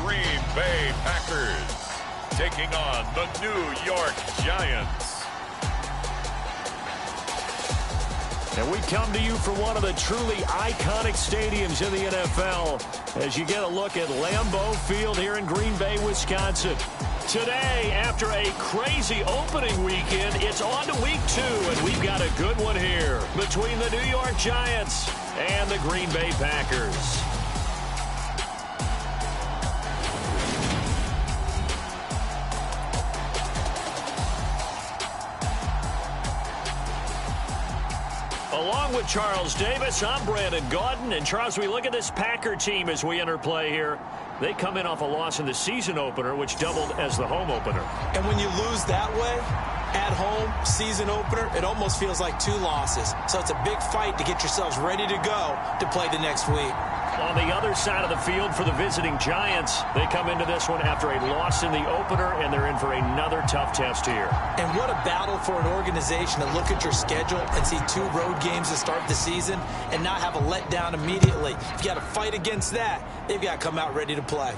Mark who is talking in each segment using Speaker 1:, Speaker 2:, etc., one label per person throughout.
Speaker 1: Green Bay Packers taking on the New York Giants.
Speaker 2: And we come to you from one of the truly iconic stadiums in the NFL as you get a look at Lambeau Field here in Green Bay, Wisconsin. Today, after a crazy opening weekend, it's on to week 2, and we've got a good one here between the New York Giants and the Green Bay Packers. Along with Charles Davis, I'm Brandon Gaudin. And Charles, we look at this Packer team as we enter play here. They come in off a loss in the season opener, which doubled as the home opener.
Speaker 3: And when you lose that way, at home, season opener, it almost feels like 2 losses. So it's a big fight to get yourselves ready to go to play the next week.
Speaker 2: On the other side of the field for the visiting Giants, they come into this one after a loss in the opener, and they're in for another tough test here.
Speaker 3: And what a battle for an organization to look at your schedule and see 2 road games to start the season and not have a letdown immediately. You've got to fight against that. They've got to come out ready to play.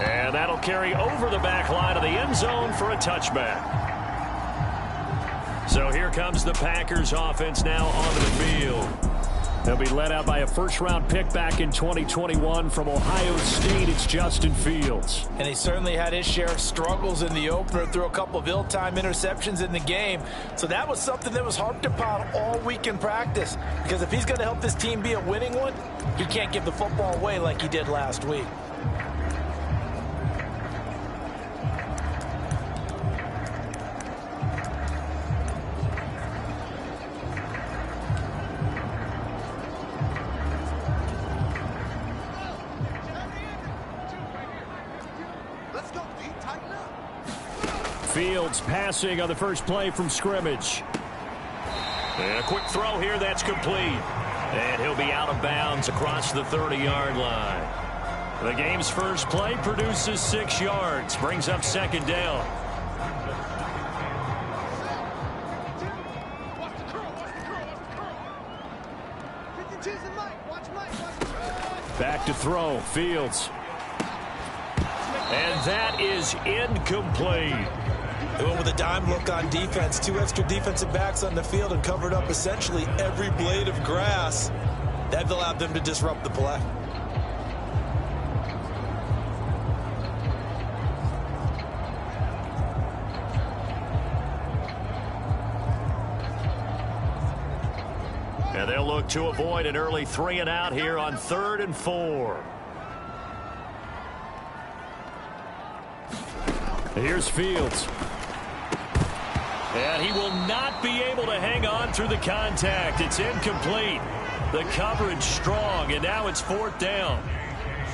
Speaker 2: And that'll carry over the back line of the end zone for a touchback. So here comes the Packers offense now onto the field. They'll be led out by a first-round pick back in 2021 from Ohio State. It's Justin Fields.
Speaker 4: And he certainly had his share of struggles in the opener, threw a couple of ill-timed interceptions in the game. So that was something that was harped upon all week in practice. Because if he's going to help this team be a winning one, he can't give the football away like he did last week.
Speaker 2: Fields passing on the first play from scrimmage. And a quick throw here that's complete. And he'll be out of bounds across the 30-yard line. The game's first play produces 6 yards, brings up second down. Back to throw, Fields. And that is incomplete.
Speaker 3: They went with a dime look on defense. 2 extra defensive backs on the field and covered up essentially every blade of grass. That allowed them to disrupt the play.
Speaker 2: And they'll look to avoid an early 3-and-out here on 3rd and 4. Here's Fields. And he will not be able to hang on through the contact. It's incomplete. The coverage strong, and now it's 4th down.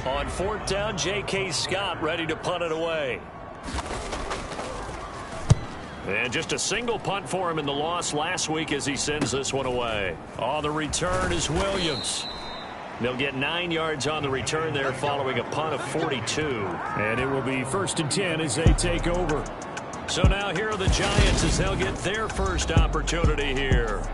Speaker 2: On 4th down, J.K. Scott ready to punt it away. And just a single punt for him in the loss last week as he sends this one away. On the return is Williams. They'll get 9 yards on the return there following a punt of 42. And it will be 1st and 10 as they take over. So now here are the Giants as they'll get their first opportunity here.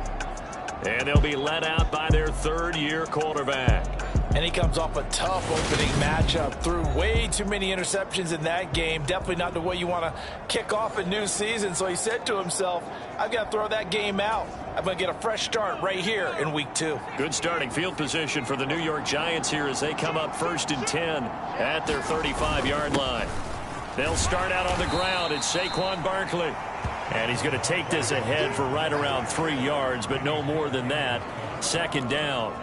Speaker 2: And they'll be led out by their 3rd-year quarterback.
Speaker 4: And he comes off a tough opening matchup. Threw way too many interceptions in that game. Definitely not the way you want to kick off a new season. So he said to himself, I've got to throw that game out. I'm going to get a fresh start right here in week 2.
Speaker 2: Good starting field position for the New York Giants here as they come up 1st and 10 at their 35-yard line. They'll start out on the ground. It's Saquon Barkley. And he's going to take this ahead for right around 3 yards, but no more than that. 2nd down.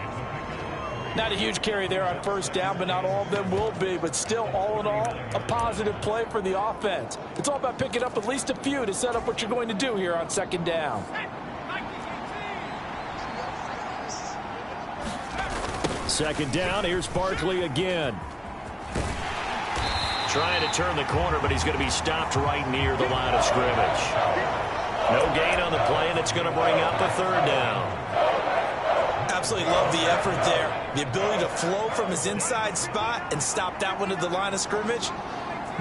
Speaker 4: Not a huge carry there on 1st down, but not all of them will be. But still, all in all, a positive play for the offense. It's all about picking up at least a few to set up what you're going to do here on 2nd down.
Speaker 2: 2nd down, here's Barkley again. Trying to turn the corner, but he's going to be stopped right near the line of scrimmage. No gain on the play, and it's going to bring up a 3rd down.
Speaker 3: Absolutely love the effort there. The ability to flow from his inside spot and stop that one at the line of scrimmage.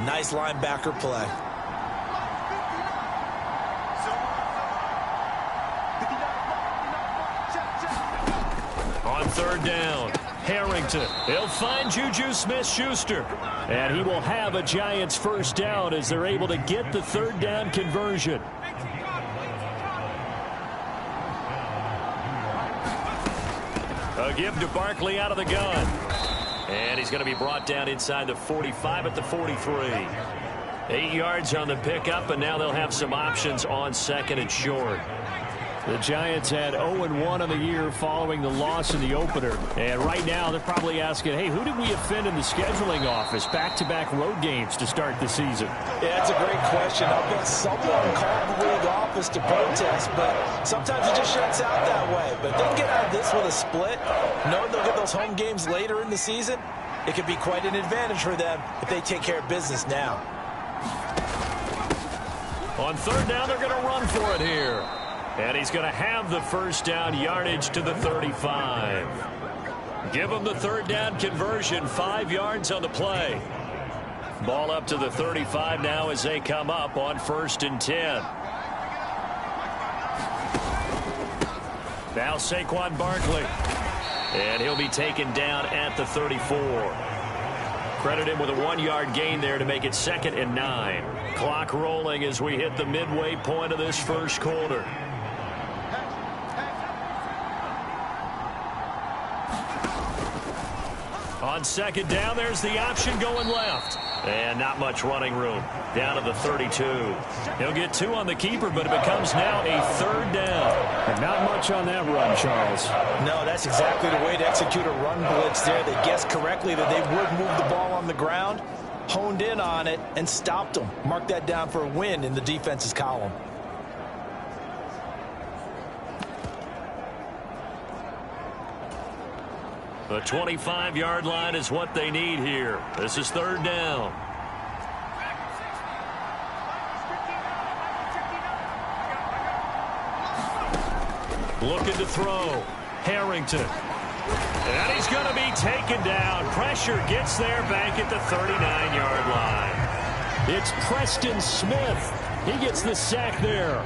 Speaker 3: Nice linebacker play.
Speaker 2: On 3rd down, Harrington. He'll find Juju Smith-Schuster. And he will have a Giants first down as they're able to get the third down conversion. A give to Barkley out of the gun. And he's going to be brought down inside the 45 at the 43. 8 yards on the pickup, and now they'll have some options on second and short. The Giants had 0-1 on the year following the loss in the opener. And right now they're probably asking, hey, who did we offend in the scheduling office? Back-to-back road games to start the season.
Speaker 3: Yeah, that's a great question. I'll bet someone called the league office to protest, but sometimes it just shuts out that way. But if they can get out of this with a split, knowing they'll get those home games later in the season, it could be quite an advantage for them if they take care of business now.
Speaker 2: On third down, they're going to run for it here. And he's going to have the first down, yardage to the 35. Give him the third down conversion, 5 yards on the play. Ball up to the 35 now as they come up on 1st and 10. Now Saquon Barkley. And he'll be taken down at the 34. Credit him with a 1-yard gain there to make it 2nd and 9. Clock rolling as we hit the midway point of this first quarter. On second down, there's the option going left. And not much running room. Down to the 32. He'll get 2 on the keeper, but it becomes now a 3rd down.
Speaker 5: And not much on that run, Charles.
Speaker 3: No, that's exactly the way to execute a run blitz there. They guessed correctly that they would move the ball on the ground, honed in on it, and stopped them. Mark that down for a win in the defense's column.
Speaker 2: The 25-yard line is what they need here. This is 3rd down. Looking to throw. Harrington. And he's going to be taken down. Pressure gets there back at the 39-yard line. It's Preston Smith. He gets the sack there.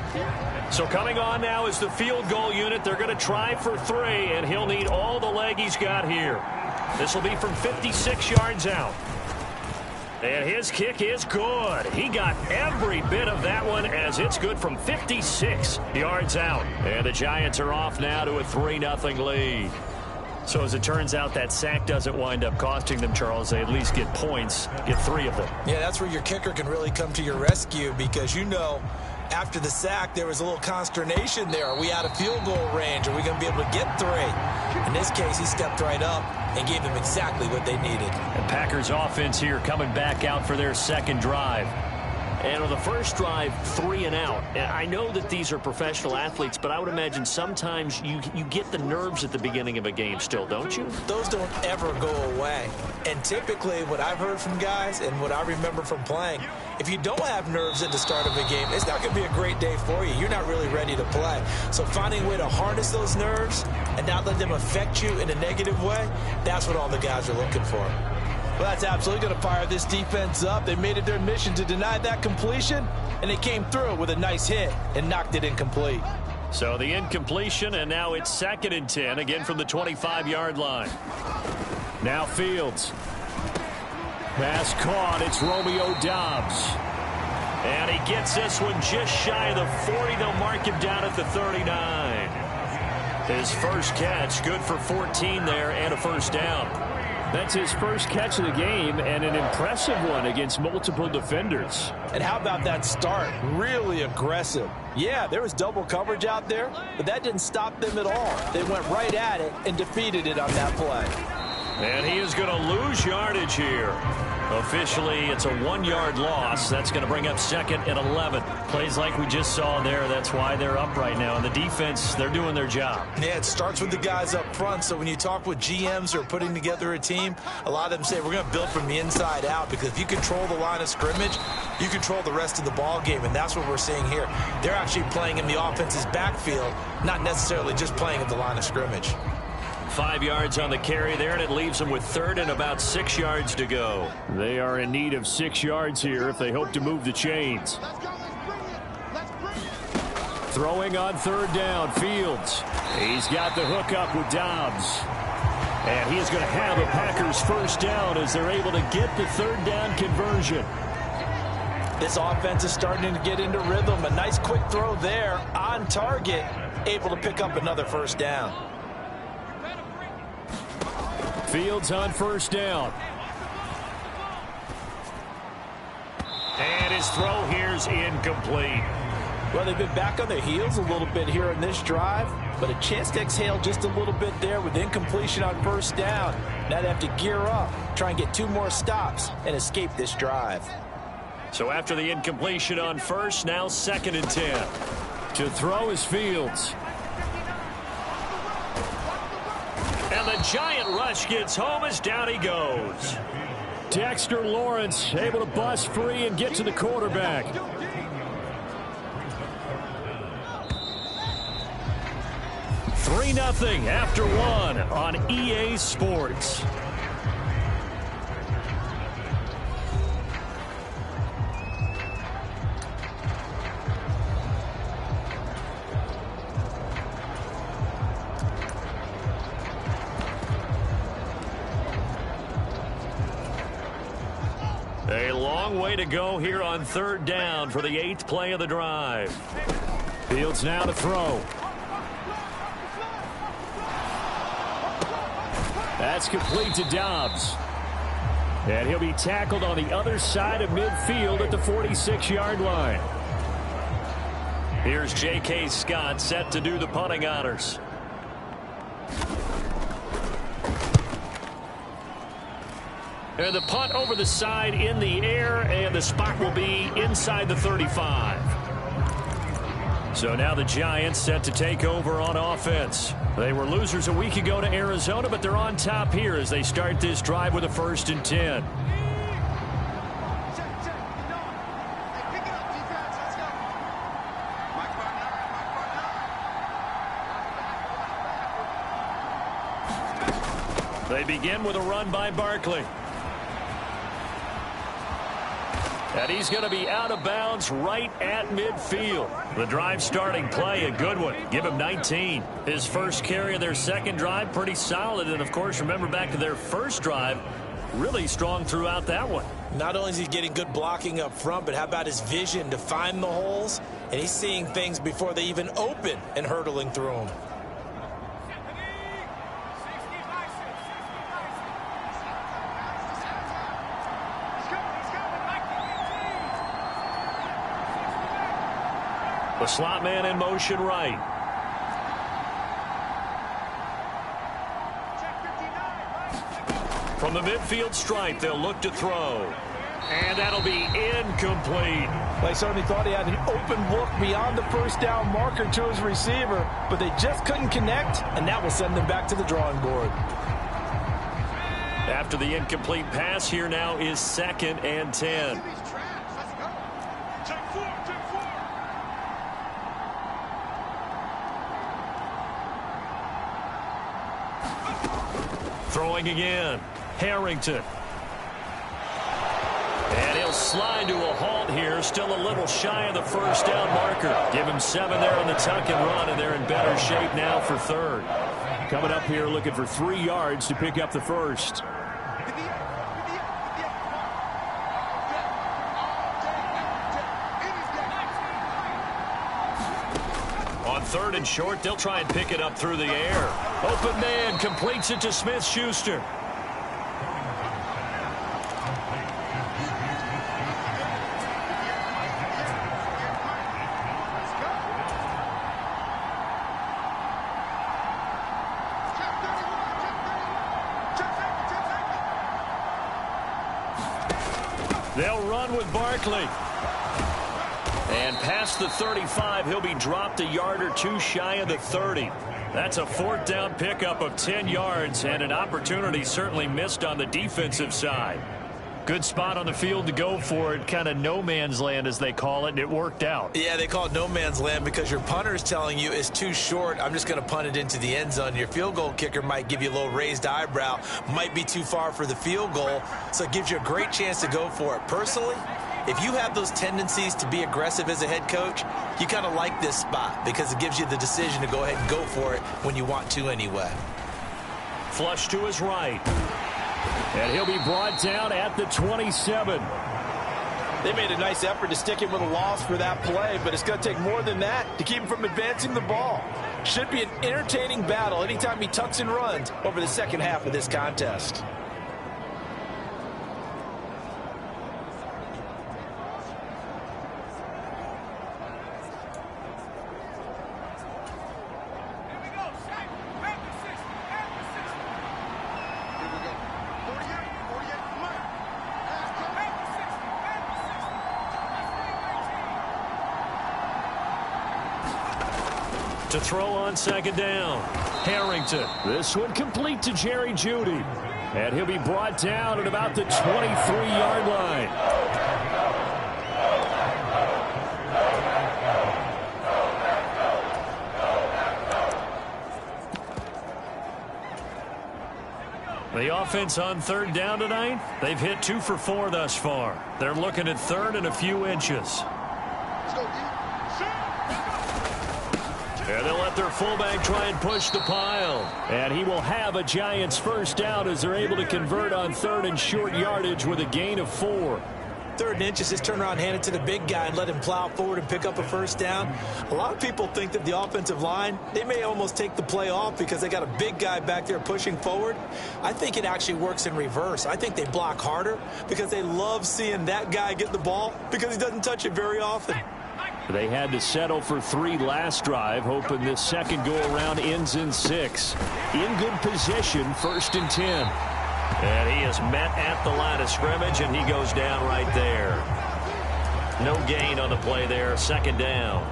Speaker 2: So coming on now is the field goal unit. They're going to try for 3, and he'll need all the leg he's got here. This will be from 56 yards out. And his kick is good. He got every bit of that one as it's good from 56 yards out. And the Giants are off now to a 3-0 lead. So as it turns out, that sack doesn't wind up costing them, Charles. They at least get points, get 3 of them.
Speaker 3: Yeah, that's where your kicker can really come to your rescue because, you know, after the sack, there was a little consternation there. Are we out of field goal range? Are we going to be able to get 3? In this case, he stepped right up and gave them exactly what they needed.
Speaker 2: And Packers offense here coming back out for their second drive. And on the first drive, 3 and out. And I know that these are professional athletes, but I would imagine sometimes you get the nerves at the beginning of a game still, don't you?
Speaker 3: Those don't ever go away. And typically what I've heard from guys and what I remember from playing, if you don't have nerves at the start of a game, it's not going to be a great day for you. You're not really ready to play. So finding a way to harness those nerves and not let them affect you in a negative way, that's what all the guys are looking for. Well, that's absolutely going to fire this defense up. They made it their mission to deny that completion, and they came through with a nice hit and knocked it incomplete.
Speaker 2: So the incompletion, and now it's 2nd and 10, again from the 25-yard line. Now Fields. Pass caught. It's Romeo Doubs. And he gets this one just shy of the 40. They'll mark him down at the 39. His first catch, good for 14 there and a first down.
Speaker 5: That's his first catch of the game and an impressive one against multiple defenders.
Speaker 3: And how about that start? Really aggressive. Yeah, there was double coverage out there, but that didn't stop them at all. They went right at it and defeated it on that play.
Speaker 2: And he is going to lose yardage here. Officially, it's a 1-yard loss. That's going to bring up 2nd and 11. Plays like we just saw there. That's why they're up right now. And the defense, they're doing their job.
Speaker 3: Yeah, it starts with the guys up front. So when you talk with GMs who are putting together a team, a lot of them say we're going to build from the inside out because if you control the line of scrimmage, you control the rest of the ball game. And that's what we're seeing here. They're actually playing in the offense's backfield, not necessarily just playing at the line of scrimmage.
Speaker 2: 5 yards on the carry there, and it leaves them with 3rd and about 6 yards to go.
Speaker 5: They are in need of 6 yards here if they hope to move the chains. Throwing on 3rd down, Fields. He's got the hook up with Doubs. And he is going to have a Packers first down as they're able to get the third down conversion.
Speaker 4: This offense is starting to get into rhythm. A nice quick throw there on target, able to pick up another first down.
Speaker 5: Fields on first down.
Speaker 2: And his throw here's incomplete.
Speaker 4: Well, they've been back on their heels a little bit here in this drive, but a chance to exhale just a little bit there with incompletion on first down. Now they have to gear up, try and get 2 more stops, and escape this drive.
Speaker 2: So after the incompletion on first, now 2nd and 10.
Speaker 5: To throw is Fields.
Speaker 2: And the giant rush gets home as down he goes.
Speaker 5: Dexter Lawrence able to bust free and get to the quarterback. 3-0 after 1 on EA Sports.
Speaker 2: A long way to go here on 3rd down for the 8th play of the drive.
Speaker 5: Fields now to throw. That's complete to Dobbs. And he'll be tackled on the other side of midfield at the 46-yard line.
Speaker 2: Here's J.K. Scott set to do the punting honors. And the punt over the side in the air, and the spot will be inside the 35. So now the Giants set to take over on offense. They were losers a week ago to Arizona, but they're on top here as they start this drive with a 1st and 10. They begin with a run by Barkley. And he's going to be out of bounds right at midfield. The drive starting play, a good one. Give him 19. His first carry of their 2nd drive, pretty solid. And, of course, remember back to their first drive, really strong throughout that one.
Speaker 3: Not only is he getting good blocking up front, but how about his vision to find the holes? And he's seeing things before they even open and hurdling through them.
Speaker 2: The slot man in motion right. From the midfield stripe, they'll look to throw. And that'll be incomplete.
Speaker 4: They certainly thought he had an open look beyond the first down marker to his receiver, but they just couldn't connect, and that will send them back to the drawing board.
Speaker 2: After the incomplete pass, here now is 2nd and 10. Throwing again. Harrington. And he'll slide to a halt here. Still a little shy of the first down marker. Give him 7 there on the tuck and run, and they're in better shape now for 3rd.
Speaker 5: Coming up here looking for 3 yards to pick up the first.
Speaker 2: On 3rd and short, they'll try and pick it up through the air. Open man completes it to Smith-Schuster. They'll run with Barkley. And past the 35, he'll be dropped a yard or 2 shy of the 30. That's a 4th down pickup of 10 yards and an opportunity certainly missed on the defensive side. Good spot on the field to go for it, kind of no man's land as they call it, and it worked out.
Speaker 3: Yeah, they call it no man's land because your punter is telling you it's too short. I'm just going to punt it into the end zone. Your field goal kicker might give you a little raised eyebrow, might be too far for the field goal, so it gives you a great chance to go for it. Personally, if you have those tendencies to be aggressive as a head coach, you kind of like this spot because it gives you the decision to go ahead and go for it when you want to anyway.
Speaker 2: Flush to his right.
Speaker 5: And he'll be brought down at the 27.
Speaker 4: They made a nice effort to stick him with a loss for that play, but it's going to take more than that to keep him from advancing the ball. Should be an entertaining battle anytime he tucks and runs over the second half of this contest.
Speaker 2: To throw on second down. Harrington.
Speaker 5: This one complete to Jerry Jeudy. And he'll be brought down at about the 23-yard line.
Speaker 2: The offense on third down tonight, they've hit 2 for 4 thus far. They're looking at third and a few inches. And they'll let their fullback try and push the pile.
Speaker 5: And he will have a Giants first down as they're able to convert on third and short yardage with a gain of 4.
Speaker 3: 3rd and inches, just turn around, hand it to the big guy, and let him plow forward and pick up a first down. A lot of people think that the offensive line, they may almost take the play off because they got a big guy back there pushing forward. I think it actually works in reverse. I think they block harder because they love seeing that guy get the ball because he doesn't touch it very often.
Speaker 5: They had to settle for 3 last drive, hoping this second go-around ends in 6. In good position, 1st and 10.
Speaker 2: And he is met at the line of scrimmage, and he goes down right there. No gain on the play there, 2nd down.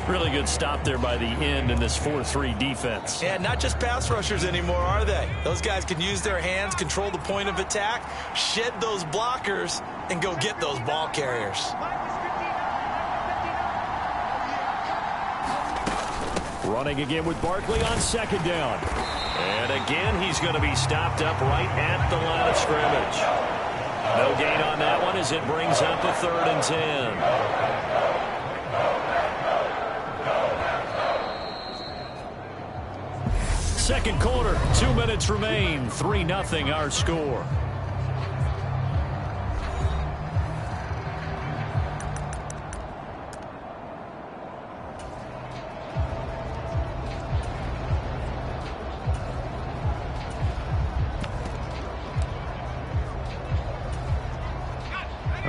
Speaker 2: Really good stop there by the end in this 4-3 defense.
Speaker 3: Yeah, not just pass rushers anymore, are they? Those guys can use their hands, control the point of attack, shed those blockers, and go get those ball carriers.
Speaker 5: Running again with Barkley on 2nd down.
Speaker 2: And again, he's going to be stopped up right at the line of scrimmage. No gain on that one as it brings up a 3rd and 10.
Speaker 5: Second quarter, 2 minutes remain. 3-0 our score.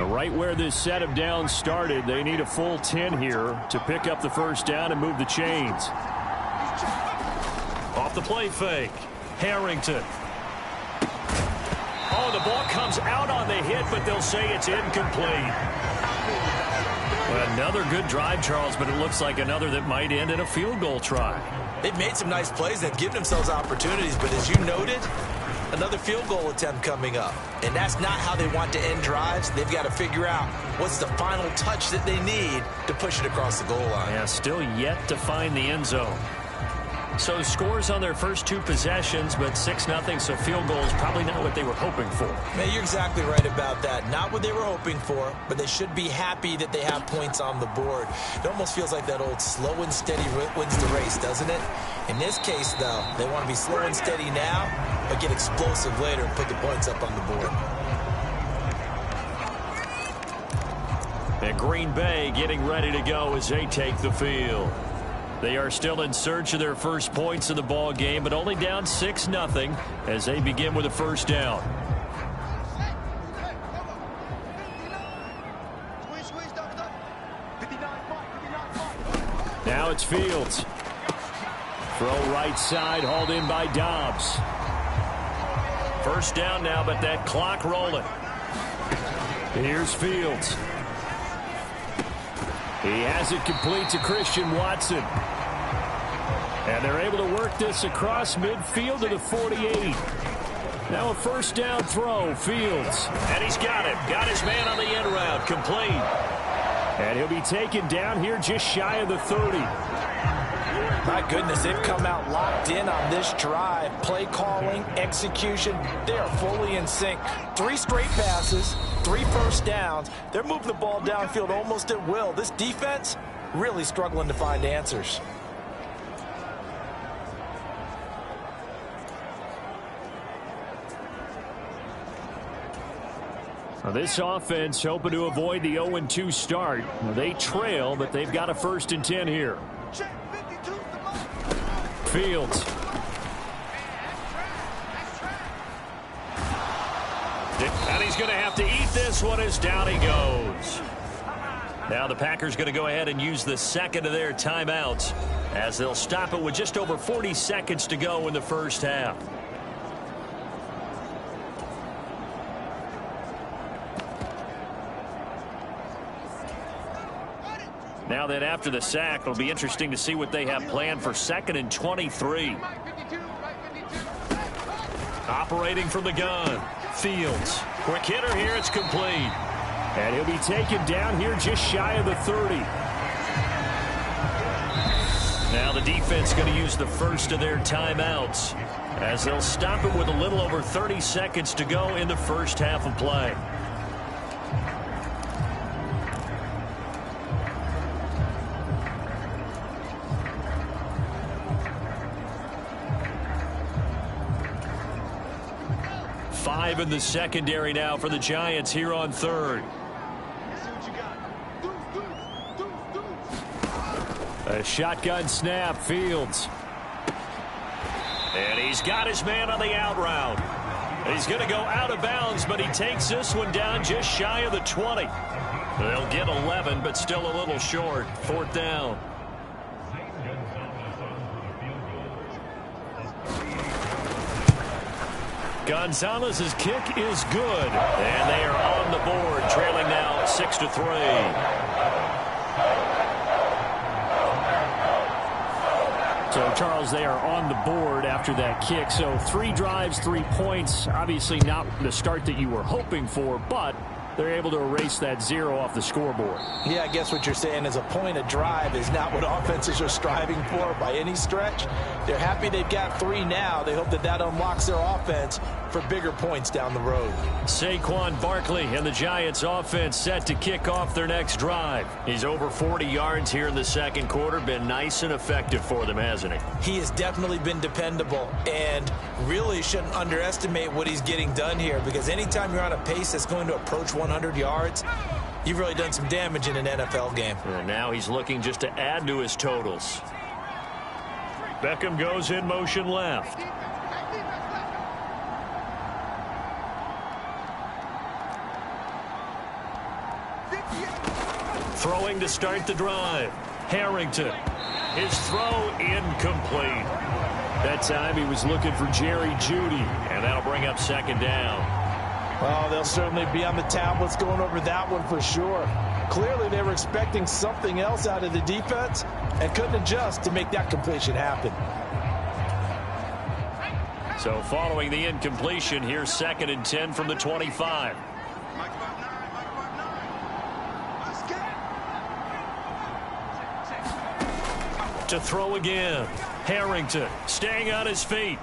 Speaker 5: Right where this set of downs started, they need a full 10 here to pick up the first down and move the chains.
Speaker 2: Off the play fake. Harrington. Oh, the ball comes out on the hit, but they'll say it's incomplete. Well, another good drive, Charles, but it looks like another that might end in a field goal try.
Speaker 3: They've made some nice plays. They've given themselves opportunities, but as you noted, another field goal attempt coming up. And that's not how they want to end drives. They've got to figure out what's the final touch that they need to push it across the goal line.
Speaker 2: Yeah, still yet to find the end zone. So scores on their first 2 possessions, but 6-0, so field goal is probably not what they were hoping for.
Speaker 3: Man, you're exactly right about that. Not what they were hoping for, but they should be happy that they have points on the board. It almost feels like that old slow and steady wins the race, doesn't it? In this case, though, they want to be slow and steady now, but get explosive later and put the points up on the board.
Speaker 2: And Green Bay getting ready to go as they take the field. They are still in search of their first points in the ball game, but only down 6-0 as they begin with a first down.
Speaker 5: Now it's Fields. Throw right side, hauled in by Dobbs.
Speaker 2: First down now, but that clock rolling.
Speaker 5: Here's Fields. He has it complete to Christian Watson. And they're able to work this across midfield to the 48. Now a first down throw, Fields.
Speaker 2: And he's got it. Got his man on the end route, complete.
Speaker 5: And he'll be taken down here just shy of the 30.
Speaker 4: My goodness, they've come out locked in on this drive. Play calling, execution, they are fully in sync. 3 straight passes, 3 first downs. They're moving the ball downfield almost at will. This defense really struggling to find answers.
Speaker 5: Now this offense hoping to avoid the 0-2 start. Now they trail, but they've got a 1st and 10 here. Fields. And he's going to have to eat this one as down he goes. Now the Packers going to go ahead and use the second of their timeouts as they'll stop it with just over 40 seconds to go in the first half. Now then, after the sack, it'll be interesting to see what they have planned for 2nd and 23. Operating from the gun. Fields. Quick hitter here. It's complete. And he'll be taken down here just shy of the 30. Now the defense going to use the first of their timeouts as they'll stop it with a little over 30 seconds to go in the first half of play. Five in the secondary now for the Giants here on 3rd. A shotgun snap. Fields. And he's got his man on the out route. He's going to go out of bounds, but he takes this one down just shy of the 20. They'll get 11, but still a little short. 4th down. Gonzalez's kick is good, and they are on the board, trailing now 6-3. So, Charles, they are on the board after that kick. So 3 drives, 3 points. Obviously not the start that you were hoping for, but they're able to erase that 0 off the scoreboard.
Speaker 4: Yeah, I guess what you're saying is a point a drive is not what offenses are striving for by any stretch. They're happy they've got 3 now. They hope that that unlocks their offense for bigger points down the road.
Speaker 2: Saquon Barkley and the Giants offense set to kick off their next drive. He's over 40 yards here in the second quarter. Been nice and effective for them, hasn't he?
Speaker 3: He has definitely been dependable, and really shouldn't underestimate what he's getting done here, because anytime you're on a pace that's going to approach 100 yards, you've really done some damage in an NFL game.
Speaker 2: And now he's looking just to add to his totals. Beckham goes in motion left. Throwing to start the drive. Harrington. His throw incomplete. That time he was looking for Jerry Jeudy, and that'll bring up 2nd down.
Speaker 4: Well, they'll certainly be on the tablets going over that one for sure. Clearly they were expecting something else out of the defense and couldn't adjust to make that completion happen.
Speaker 2: So following the incompletion, here's 2nd and 10 from the 25. To throw again. Harrington staying on his feet.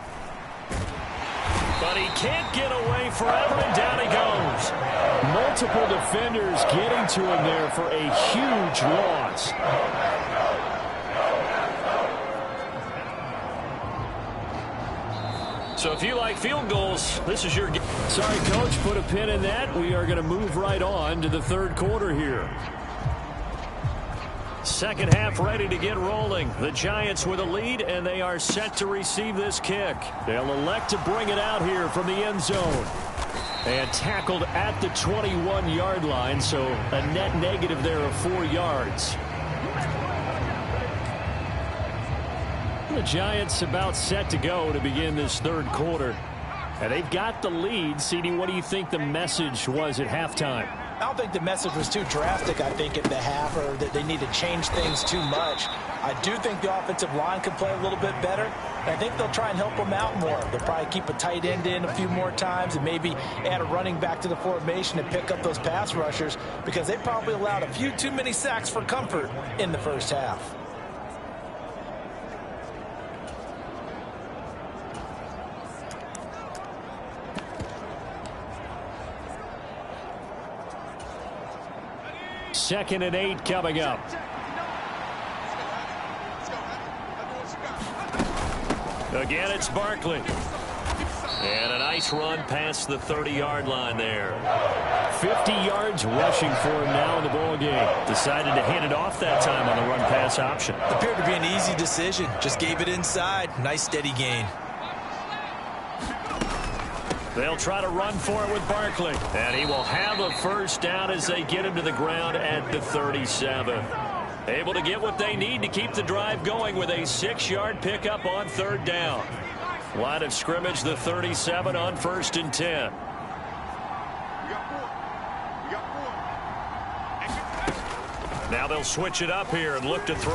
Speaker 2: But he can't get away forever, and down he goes.
Speaker 5: Multiple defenders getting to him there for a huge loss.
Speaker 2: So if you like field goals, this is your game.
Speaker 5: Sorry, Coach, put a pin in that. We are going to move right on to the 3rd quarter here.
Speaker 2: Second half ready to get rolling. The Giants with a lead, and they are set to receive this kick. They'll elect to bring it out here from the end zone. And tackled at the 21-yard line, so a net negative there of 4 yards. The Giants about set to go to begin this 3rd quarter. And they've got the lead. CD, what do you think the message was at halftime?
Speaker 4: I don't think the message was too drastic, I think, at the half, or that they need to change things too much. I do think the offensive line could play a little bit better, and I think they'll try and help them out more. They'll probably keep a tight end in a few more times and maybe add a running back to the formation and pick up those pass rushers, because they probably allowed a few too many sacks for comfort in the first half.
Speaker 5: Second and 8 coming up.
Speaker 2: Again, it's Barkley. And a nice run past the 30-yard line there.
Speaker 5: 50 yards rushing for him now in the ball game. Decided to hand it off that time on the run-pass option.
Speaker 3: Appeared to be an easy decision. Just gave it inside. Nice steady gain.
Speaker 2: They'll try to run for it with Barkley. And he will have a first down as they get him to the ground at the 37. Able to get what they need to keep the drive going with a 6-yard pickup on third down. Line of scrimmage, the 37 on 1st and 10. Now they'll switch it up here and look to throw.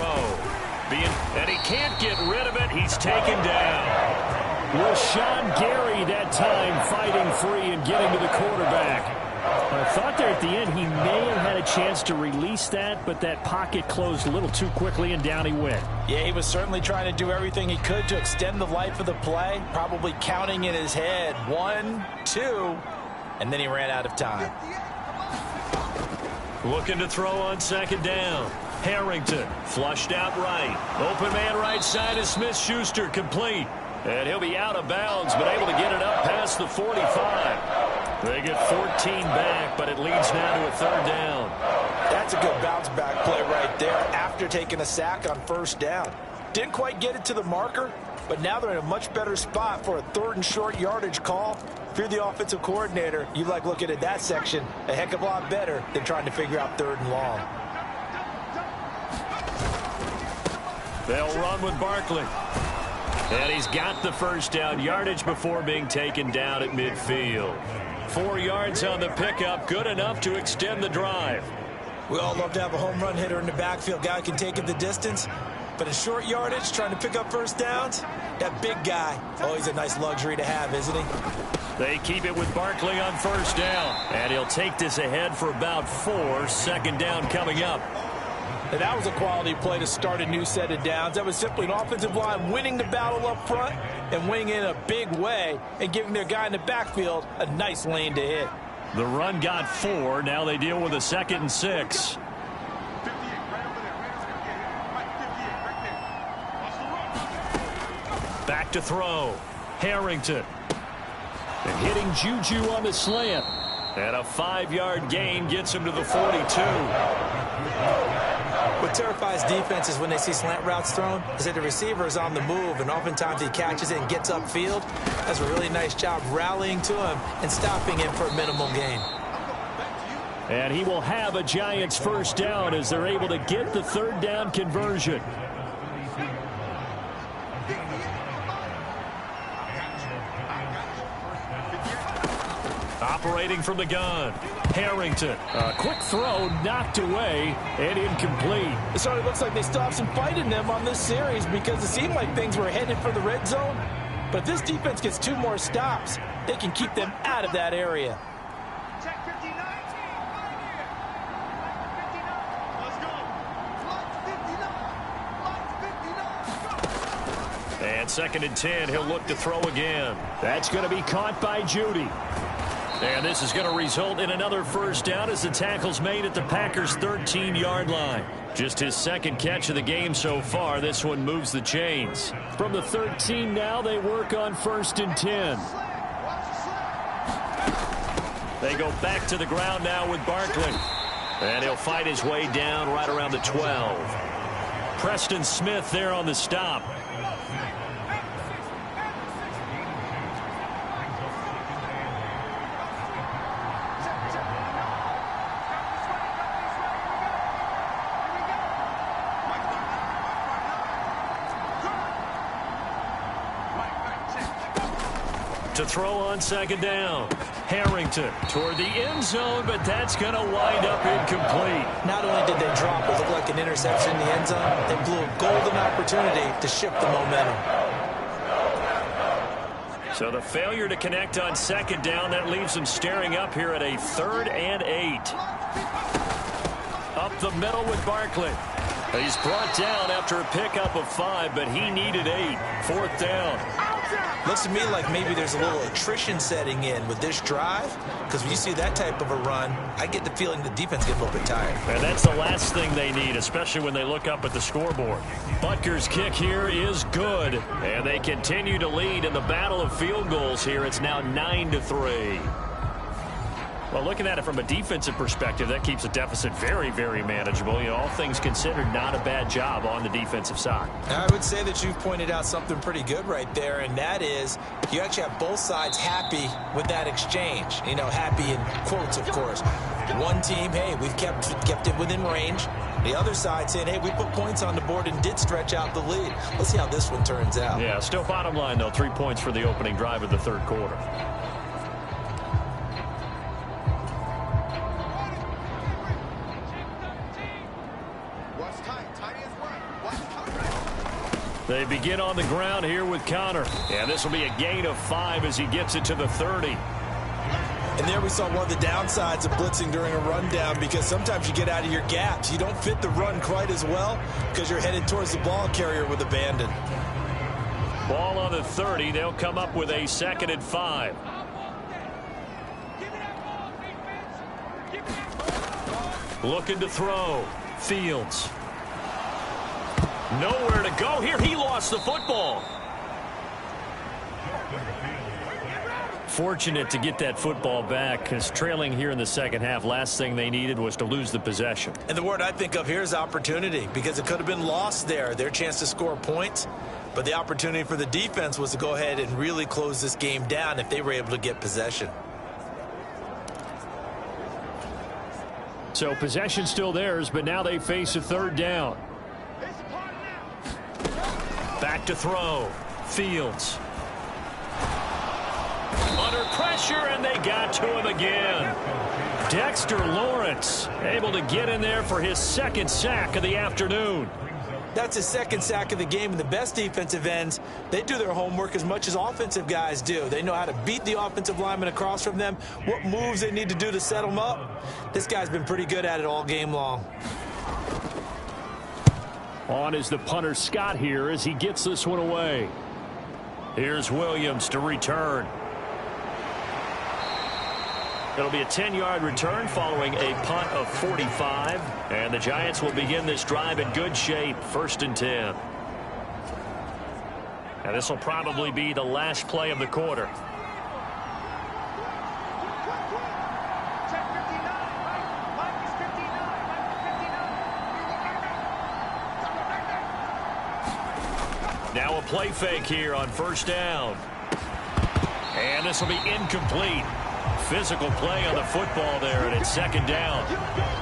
Speaker 2: And he can't get rid of it. He's taken down.
Speaker 5: Rashawn Gary that time fighting free and getting to the quarterback. I thought there at the end he may have had a chance to release that, but that pocket closed a little too quickly and down he went.
Speaker 4: Yeah, he was certainly trying to do everything he could to extend the life of the play, probably counting in his head 1, 2, and then he ran out of time.
Speaker 2: Looking to throw on 2nd down. Harrington flushed out right. Open man right side is Smith-Schuster, complete. And he'll be out of bounds, but able to get it up past the 45. They get 14 back, but it leads now to a 3rd down.
Speaker 4: That's a good bounce back play right there after taking a sack on 1st down. Didn't quite get it to the marker, but now they're in a much better spot for a 3rd and short yardage call. If you're the offensive coordinator, you like looking at that section a heck of a lot better than trying to figure out 3rd and long.
Speaker 2: They'll run with Barkley. And he's got the first down yardage before being taken down at midfield. 4 yards on the pickup, good enough to extend the drive.
Speaker 3: We all love to have a home run hitter in the backfield. Guy can take it the distance. But in short yardage, trying to pick up first downs, that big guy, oh, he's a nice luxury to have, isn't he?
Speaker 2: They keep it with Barkley on 1st down. And he'll take this ahead for about 4. 2nd down coming up.
Speaker 4: And that was a quality play to start a new set of downs. That was simply an offensive line winning the battle up front and winning in a big way and giving their guy in the backfield a nice lane to hit.
Speaker 2: The run got 4. Now they deal with a 2nd and 6. Back to throw. Harrington.
Speaker 5: And hitting Juju on the slant.
Speaker 2: And a 5-yard gain gets him to the 42.
Speaker 3: What terrifies defenses when they see slant routes thrown is that the receiver is on the move, and oftentimes he catches it and gets upfield. Does a really nice job rallying to him and stopping him for a minimal gain.
Speaker 5: And he will have a Giants first down as they're able to get the 3rd down conversion.
Speaker 2: Operating from the gun. Harrington.
Speaker 5: A quick throw knocked away and incomplete.
Speaker 4: It sort of looks like they still have some fight in them on this series because it seemed like things were headed for the red zone. But if this defense gets 2 more stops, they can keep them out of that area.
Speaker 2: And 2nd and 10, he'll look to throw again.
Speaker 5: That's going to be caught by Judy.
Speaker 2: And this is going to result in another first down as the tackle's made at the Packers' 13-yard line. Just his 2nd catch of the game so far. This one moves the chains.
Speaker 5: From the 13 now, they work on 1st and 10.
Speaker 2: They go back to the ground now with Barkley. And he'll fight his way down right around the 12. Preston Smith there on the stop. To throw on 2nd down. Harrington toward the end zone, but that's going to wind up incomplete.
Speaker 3: Not only did they drop what looked like an interception in the end zone, they blew a golden opportunity to shift the momentum.
Speaker 2: So the failure to connect on 2nd down, that leaves them staring up here at a 3rd and 8. Up the middle with Barkley. He's brought down after a pickup of 5, but he needed 8. 4th down.
Speaker 3: Looks to me like maybe there's a little attrition setting in with this drive, because when you see that type of a run, I get the feeling the defense gets a little bit tired.
Speaker 2: And that's the last thing they need, especially when they look up at the scoreboard. Butker's kick here is good, and they continue to lead in the battle of field goals here. It's now 9-3. Well, looking at it from a defensive perspective, that keeps the deficit very, very manageable. You know, all things considered, not a bad job on the defensive side.
Speaker 3: I would say that you've pointed out something pretty good right there, and that is you actually have both sides happy with that exchange. You know, happy in quotes, of course. One team, hey, we've kept it within range. The other side saying, hey, we put points on the board and did stretch out the lead. Let's see how this one turns out.
Speaker 2: Yeah, still bottom line, though, 3 points for the opening drive of the third quarter. They begin on the ground here with Connor. And this will be a gain of 5 as he gets it to the 30.
Speaker 3: And there we saw one of the downsides of blitzing during a rundown, because sometimes you get out of your gaps. You don't fit the run quite as well because you're headed towards the ball carrier with abandon.
Speaker 2: Ball on the 30. They'll come up with a 2nd and 5. Looking to throw. Fields. Nowhere to go here. He lost the football. Fortunate to get that football back, because trailing here in the second half, last thing they needed was to lose the possession.
Speaker 3: And the word I think of here is opportunity, because it could have been lost there. Their chance to score points. But the opportunity for the defense was to go ahead and really close this game down if they were able to get possession.
Speaker 2: So possession still theirs, but now they face a 3rd down. Back to throw. Fields. Under pressure, and they got to him again. Dexter Lawrence able to get in there for his 2nd sack of the afternoon.
Speaker 3: That's his 2nd sack of the game, and the best defensive ends, they do their homework as much as offensive guys do. They know how to beat the offensive lineman across from them, what moves they need to do to set them up. This guy's been pretty good at it all game long.
Speaker 2: On is the punter Scott here as he gets this one away. Here's Williams to return. It'll be a 10-yard return following a punt of 45. And the Giants will begin this drive in good shape, 1st and 10. And this will probably be the last play of the quarter. Now a play fake here on 1st down. And this will be incomplete. Physical play on the football there, and it's 2nd down.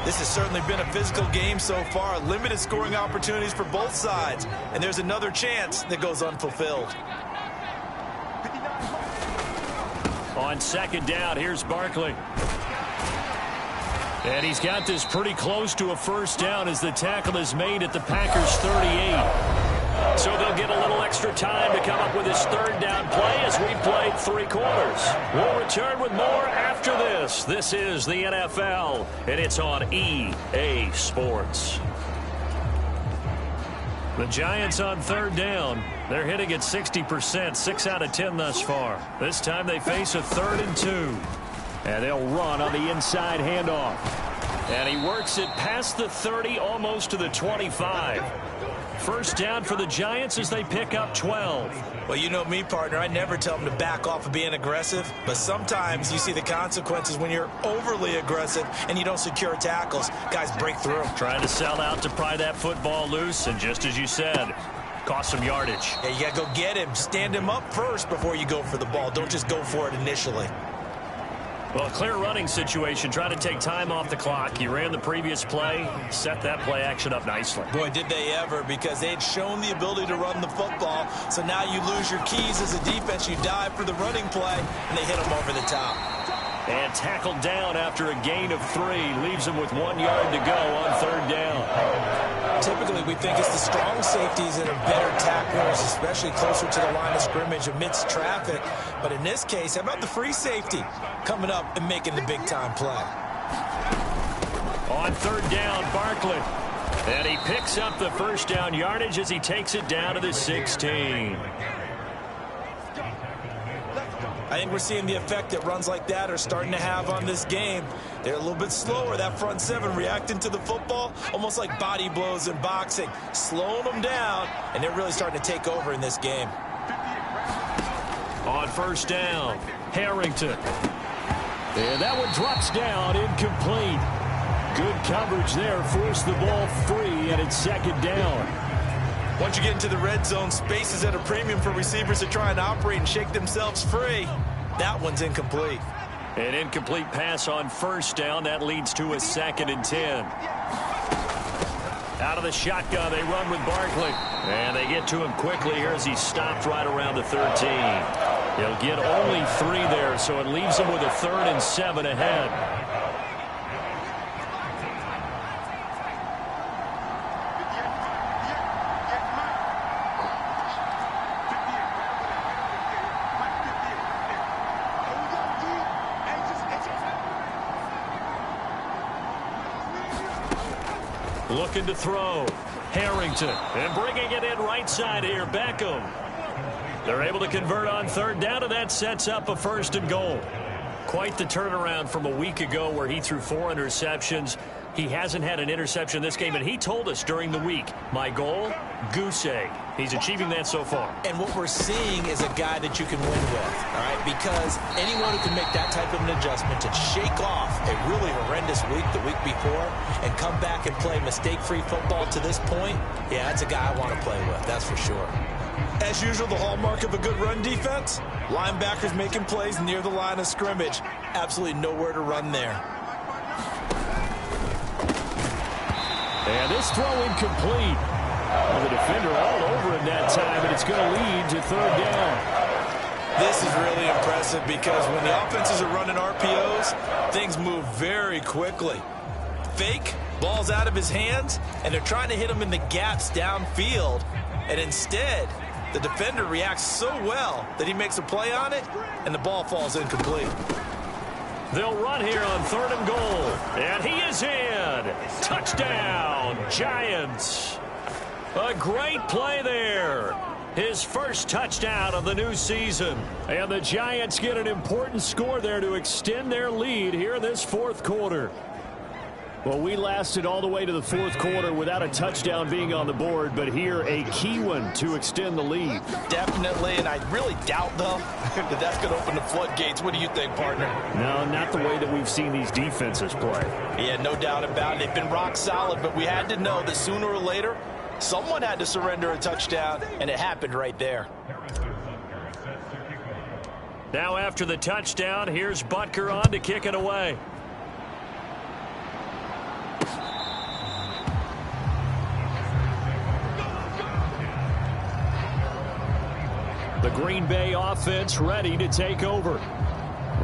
Speaker 3: This has certainly been a physical game so far. Limited scoring opportunities for both sides. And there's another chance that goes unfulfilled.
Speaker 2: On 2nd down, here's Barkley. And he's got this pretty close to a 1st down as the tackle is made at the Packers' 38. So they'll get a little extra time to come up with his 3rd down play as we played 3 quarters. We'll return with more after this. This is the NFL, and it's on EA Sports. The Giants on 3rd down. They're hitting at 60%, 6 out of 10 thus far. This time they face a 3rd and 2. And they'll run on the inside handoff. And he works it past the 30, almost to the 25. 1st down for the Giants as they pick up 12.
Speaker 3: Well, you know me, partner. I never tell them to back off of being aggressive. But sometimes you see the consequences when you're overly aggressive and you don't secure tackles. Guys break through.
Speaker 2: Trying to sell out to pry that football loose. And just as you said, cost some yardage.
Speaker 3: Yeah, you got to go get him. Stand him up first before you go for the ball. Don't just go for it initially.
Speaker 2: Well, clear running situation. Try to take time off the clock. He ran the previous play, set that play action up nicely.
Speaker 3: Boy, did they ever, because they had shown the ability to run the football. So now you lose your keys as a defense. You dive for the running play, and they hit them over the top.
Speaker 2: And tackled down after a gain of 3. Leaves him with 1 yard to go on 3rd down.
Speaker 3: Typically, we think it's the strong safeties that are better tacklers, especially closer to the line of scrimmage amidst traffic. But in this case, how about the free safety coming up and making the big-time play?
Speaker 2: On 3rd down, Barkley. And he picks up the 1st down yardage as he takes it down to the 16.
Speaker 3: I think we're seeing the effect that runs like that are starting to have on this game. They're a little bit slower, that front seven, reacting to the football, almost like body blows in boxing, slowing them down, and they're really starting to take over in this game.
Speaker 2: On first down, Harrington. And that one drops down, incomplete. Good coverage there, forced the ball free, and it's second down.
Speaker 3: Once you get into the red zone, space is at a premium for receivers to try and operate and shake themselves free. That one's incomplete.
Speaker 2: An incomplete pass on first down. That leads to a 2nd and 10. Out of the shotgun, they run with Barkley. And they get to him quickly here as he stopped right around the 13. He'll get only 3 there, so it leaves him with a 3rd and 7 ahead. Looking to throw. Harrington. And bringing it in right side here. Beckham. They're able to convert on 3rd down, and that sets up a 1st and goal. Quite the turnaround from a week ago where he threw 4 interceptions. He hasn't had an interception this game, and he told us during the week, my goal, goose egg. He's achieving that so far.
Speaker 3: And what we're seeing is a guy that you can win with, all right? Because anyone who can make that type of an adjustment to shake off a really horrendous week the week before and come back and play mistake-free football to this point, yeah, that's a guy I want to play with, that's for sure. As usual, the hallmark of a good run defense, linebackers making plays near the line of scrimmage. Absolutely nowhere to run there.
Speaker 2: And this throw incomplete. The defender all over him that time, and it's going to lead to 3rd down.
Speaker 3: This is really impressive because when the offenses are running RPOs, things move very quickly. Fake, ball's out of his hands, and they're trying to hit him in the gaps downfield. And instead, the defender reacts so well that he makes a play on it, and the ball falls incomplete.
Speaker 2: They'll run here on 3rd and goal. And he is in. Touchdown, Giants. A great play there. His first touchdown of the new season. And the Giants get an important score there to extend their lead here in this 4th quarter. Well, we lasted all the way to the 4th quarter without a touchdown being on the board, but here a key one to extend the lead.
Speaker 4: Definitely, and I really doubt, though, that that's going to open the floodgates. What do you think, partner?
Speaker 2: No, not the way that we've seen these defenses play.
Speaker 4: Yeah, no doubt about it. They've been rock solid, but we had to know that sooner or later, someone had to surrender a touchdown, and it happened right there.
Speaker 2: Now after the touchdown, here's Butker on to kick it away. The Green Bay offense ready to take over.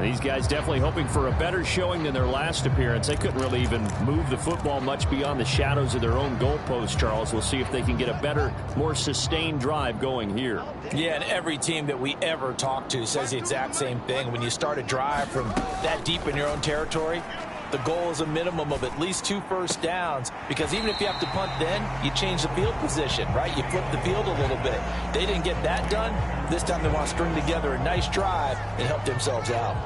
Speaker 2: These guys definitely hoping for a better showing than their last appearance. They couldn't really even move the football much beyond the shadows of their own goalpost, Charles. We'll see if they can get a better, more sustained drive going here.
Speaker 3: Yeah, and every team that we ever talk to says the exact same thing. When you start a drive from that deep in your own territory, the goal is a minimum of at least 2 first downs, because even if you have to punt then, you change the field position, right? You flip the field a little bit. They didn't get that done. This time they want to string together a nice drive and help themselves out.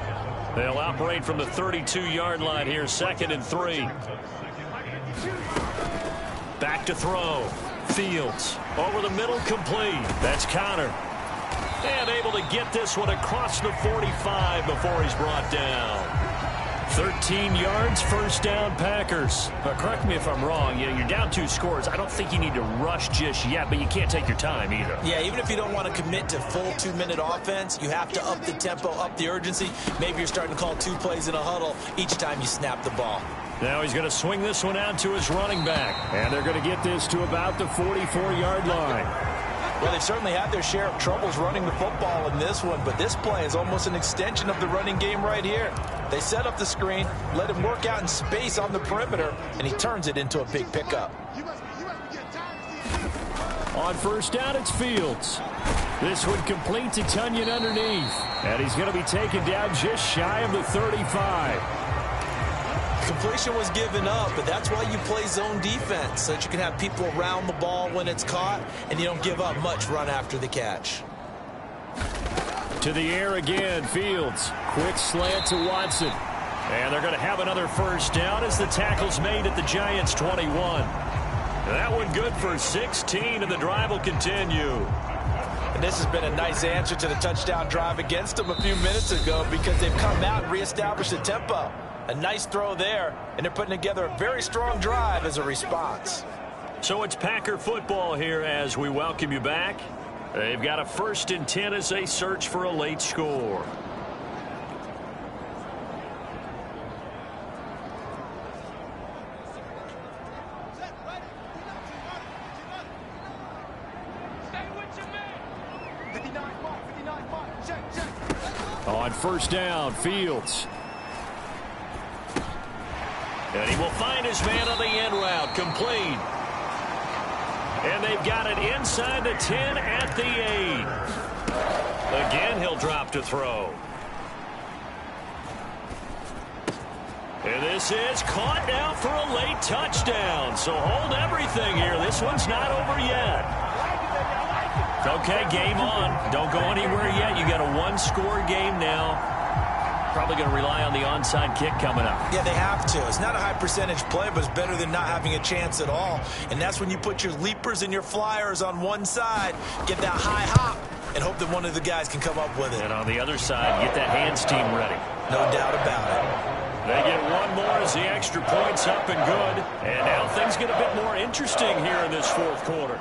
Speaker 2: They'll operate from the 32-yard line here, 2nd and 3. Back to throw. Fields over the middle, complete. That's Connor. And able to get this one across the 45 before he's brought down. 13 yards, first down, Packers. Correct me if I'm wrong. You're down 2 scores. I don't think you need to rush just yet, but you can't take your time either.
Speaker 3: Yeah, even if you don't want to commit to full 2-minute offense, you have to up the tempo, up the urgency. Maybe you're starting to call 2 plays in a huddle each time you snap the ball.
Speaker 2: Now he's going to swing this one out to his running back. And they're going to get this to about the 44-yard line.
Speaker 3: Well, they've certainly had their share of troubles running the football in this one, but this play is almost an extension of the running game right here. They set up the screen, let him work out in space on the perimeter, and he turns it into a big pickup.
Speaker 2: On first down, it's Fields. This one complete to Tunyon underneath. And he's going to be taken down just shy of the 35.
Speaker 3: Completion was given up, but that's why you play zone defense, so that you can have people around the ball when it's caught, and you don't give up much run after the catch.
Speaker 2: To the air again, Fields. Quick slant to Watson. And they're going to have another first down as the tackle's made at the Giants' 21. That one good for 16, and the drive will continue.
Speaker 4: And this has been a nice answer to the touchdown drive against them a few minutes ago because they've come out and reestablished the tempo. A nice throw there, and they're putting together a very strong drive as a response.
Speaker 2: So it's Packer football here as we welcome you back. They've got a 1st and 10 as they search for a late score. On first down, Fields. And he will find his man on the end route, complete. And they've got it inside the 10 at the 8. Again, he'll drop to throw. And this is caught now for a late touchdown. So hold everything here. This one's not over yet. Okay, game on. Don't go anywhere yet. You got a one-score game now. Probably going to rely on the onside kick coming up.
Speaker 3: Yeah, they have to. It's not a high percentage play, but it's better than not having a chance at all. And that's when you put your leapers and your flyers on one side, get that high hop, and hope that one of the guys can come up with it.
Speaker 2: And on the other side, get that hands team ready.
Speaker 3: No doubt about it.
Speaker 2: They get one more as the extra point's up and good. And now things get a bit more interesting here in this 4th quarter.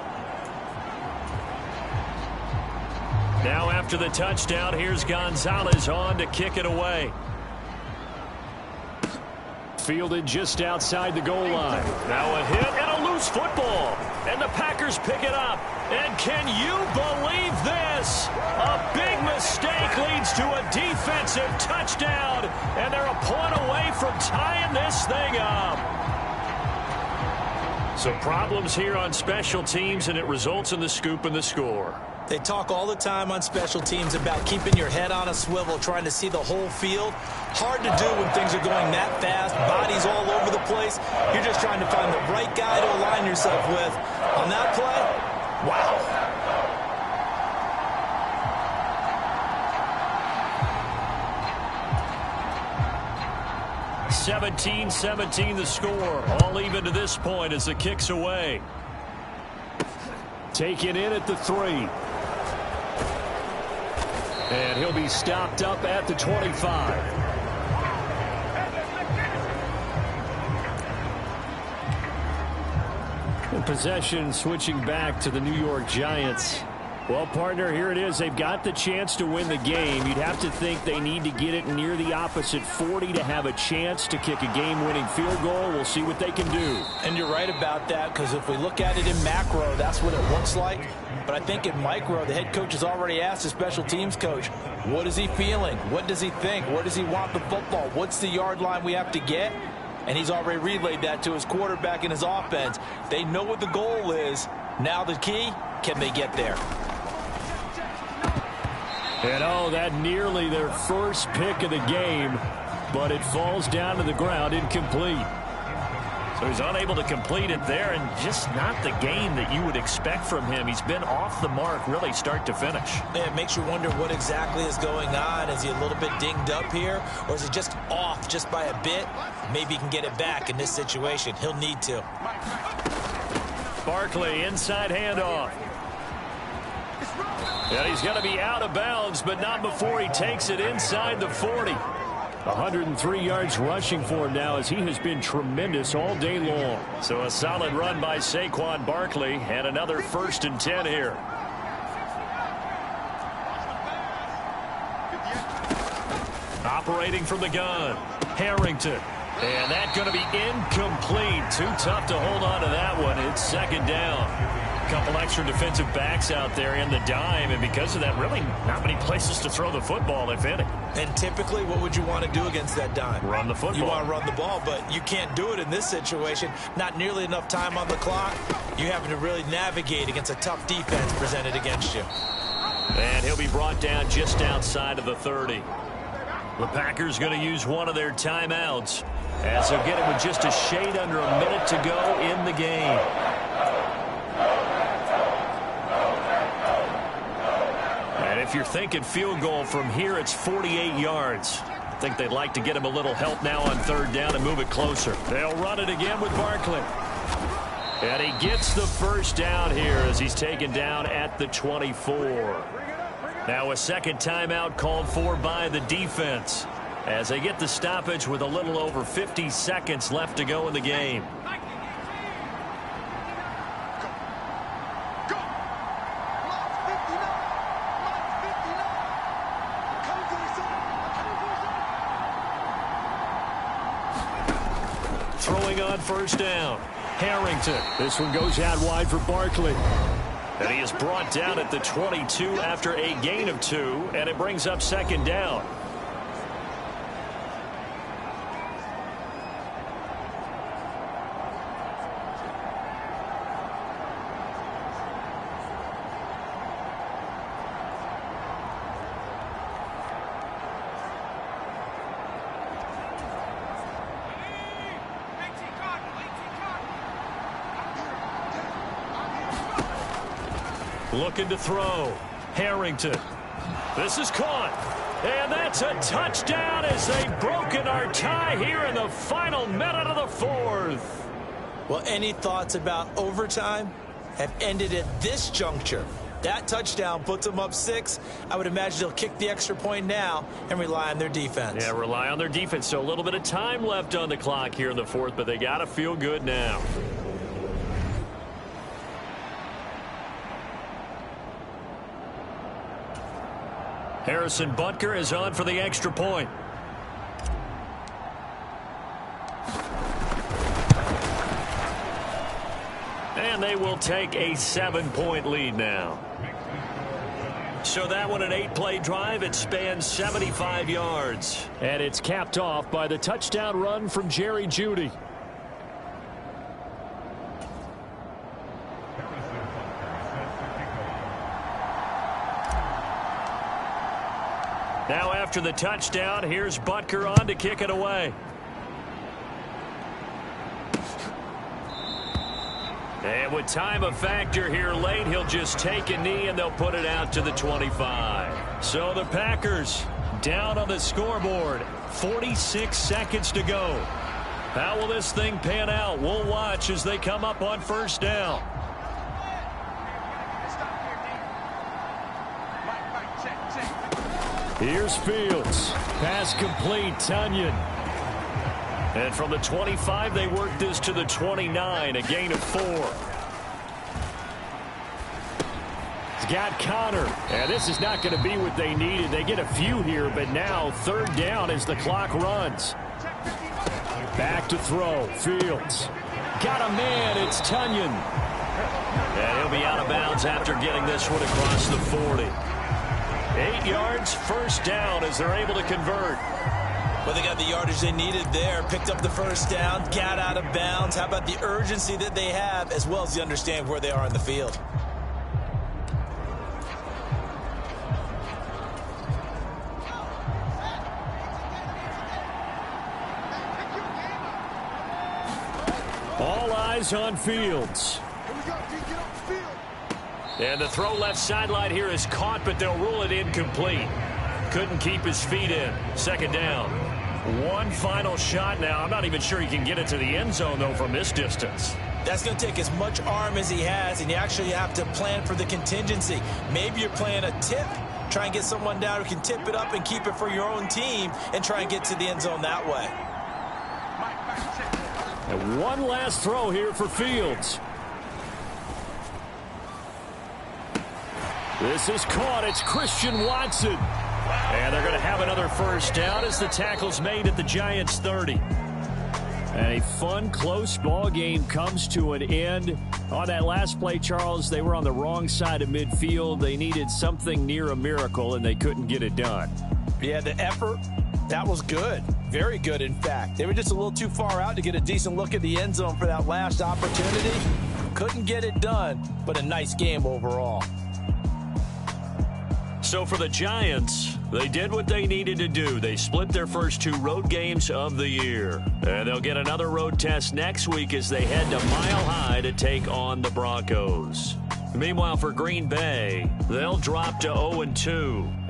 Speaker 2: Now after the touchdown, here's Gonzalez on to kick it away. Fielded just outside the goal line. Now a hit and a loose football. And the Packers pick it up. And can you believe this? A big mistake leads to a defensive touchdown. And they're a point away from tying this thing up. Some problems here on special teams, and it results in the scoop and the score.
Speaker 3: They talk all the time on special teams about keeping your head on a swivel, trying to see the whole field. Hard to do when things are going that fast, bodies all over the place. You're just trying to find the right guy to align yourself with. On that play, wow.
Speaker 2: 17-17 the score. All even to this point as the kick's away. Taken in at the 3. And he'll be stopped up at the 25. And possession switching back to the New York Giants. Well, partner, here it is. They've got the chance to win the game. You'd have to think they need to get it near the opposite 40 to have a chance to kick a game-winning field goal. We'll see what they can do.
Speaker 4: And you're right about that, because if we look at it in macro, that's what it looks like. But I think in micro, the head coach has already asked the special teams coach, what is he feeling? What does he think? Where does he want the football? What's the yard line we have to get? And he's already relayed that to his quarterback and his offense. They know what the goal is. Now the key, can they get there?
Speaker 2: And oh, that nearly their first pick of the game, but it falls down to the ground incomplete. So he's unable to complete it there, and just not the game that you would expect from him. He's been off the mark really start to finish.
Speaker 3: Yeah, it makes you wonder what exactly is going on. Is he a little bit dinged up here, or is he just off just by a bit? Maybe he can get it back in this situation. He'll need to.
Speaker 2: Barkley, inside handoff. And he's going to be out of bounds, but not before he takes it inside the 40. 103 yards rushing for him now as he has been tremendous all day long. So a solid run by Saquon Barkley and another 1st and 10 here. Operating from the gun, Harrington. And that's going to be incomplete. Too tough to hold on to that one. It's 2nd down. Couple extra defensive backs out there in the dime, and because of that, really not many places to throw the football, if any.
Speaker 3: And typically, what would you want to do against that dime?
Speaker 2: Run the football.
Speaker 3: You want to run the ball, but you can't do it in this situation. Not nearly enough time on the clock. You're having to really navigate against a tough defense presented against you.
Speaker 2: And he'll be brought down just outside of the 30. The Packers going to use one of their timeouts as they'll get it with just a shade under a minute to go in the game. If If you're thinking field goal from here, it's 48 yards. I think they'd like to get him a little help now on third down and move it closer. They'll run it again with Barkley. And he gets the first down here as he's taken down at the 24. Now a second timeout called for by the defense as they get the stoppage with a little over 50 seconds left to go in the game. Throwing on first down. Harrington. This one goes out wide for Barkley. And he is brought down at the 22 after a gain of 2, and it brings up second down. Looking to throw. Harrington. This is caught. And that's a touchdown as they've broken our tie here in the final minute of the fourth.
Speaker 3: Well, any thoughts about overtime have ended at this juncture. That touchdown puts them up 6. I would imagine they'll kick the extra point now and rely on their defense.
Speaker 2: Yeah, rely on their defense. So a little bit of time left on the clock here in the fourth, but they got to feel good now. Harrison Butker is on for the extra point. And they will take a 7-point lead now. So that one, an 8-play drive. It spans 75 yards. And it's capped off by the touchdown run from Jerry Jeudy. Now after the touchdown, here's Butker on to kick it away. And with time a factor here late, he'll just take a knee and they'll put it out to the 25. So the Packers down on the scoreboard. 46 seconds to go. How will this thing pan out? We'll watch as they come up on first down. Here's Fields. Pass complete. Tunyon. And from the 25, they work this to the 29, a gain of 4. He's got Connor. And this is not going to be what they needed. They get a few here, but now third down as the clock runs. Back to throw. Fields. Got a man. It's Tunyon. And he'll be out of bounds after getting this one across the 40. 8 yards, first down as they're able to convert.
Speaker 3: Well, they got the yardage they needed there, picked up the first down, got out of bounds. How about the urgency that they have, as well as the understand where they are in the field?
Speaker 2: All eyes on Fields. And the throw left sideline here is caught, but they'll rule it incomplete. Couldn't keep his feet in. Second down. One final shot now. I'm not even sure he can get it to the end zone, though, from this distance.
Speaker 3: That's going to take as much arm as he has, and you actually have to plan for the contingency. Maybe you're playing a tip. Try and get someone down who can tip it up and keep it for your own team and try and get to the end zone that way.
Speaker 2: And one last throw here for Fields. This is caught. It's Christian Watson. And they're going to have another first down as the tackle's made at the Giants' 30. And a fun, close ball game comes to an end. On that last play, Charles, they were on the wrong side of midfield. They needed something near a miracle, and they couldn't get it done.
Speaker 4: Yeah, the effort, that was good. Very good, in fact. They were just a little too far out to get a decent look at the end zone for that last opportunity. Couldn't get it done, but a nice game overall.
Speaker 2: So for the Giants, they did what they needed to do. They split their first 2 road games of the year. And they'll get another road test next week as they head to Mile High to take on the Broncos. Meanwhile, for Green Bay, they'll drop to 0-2.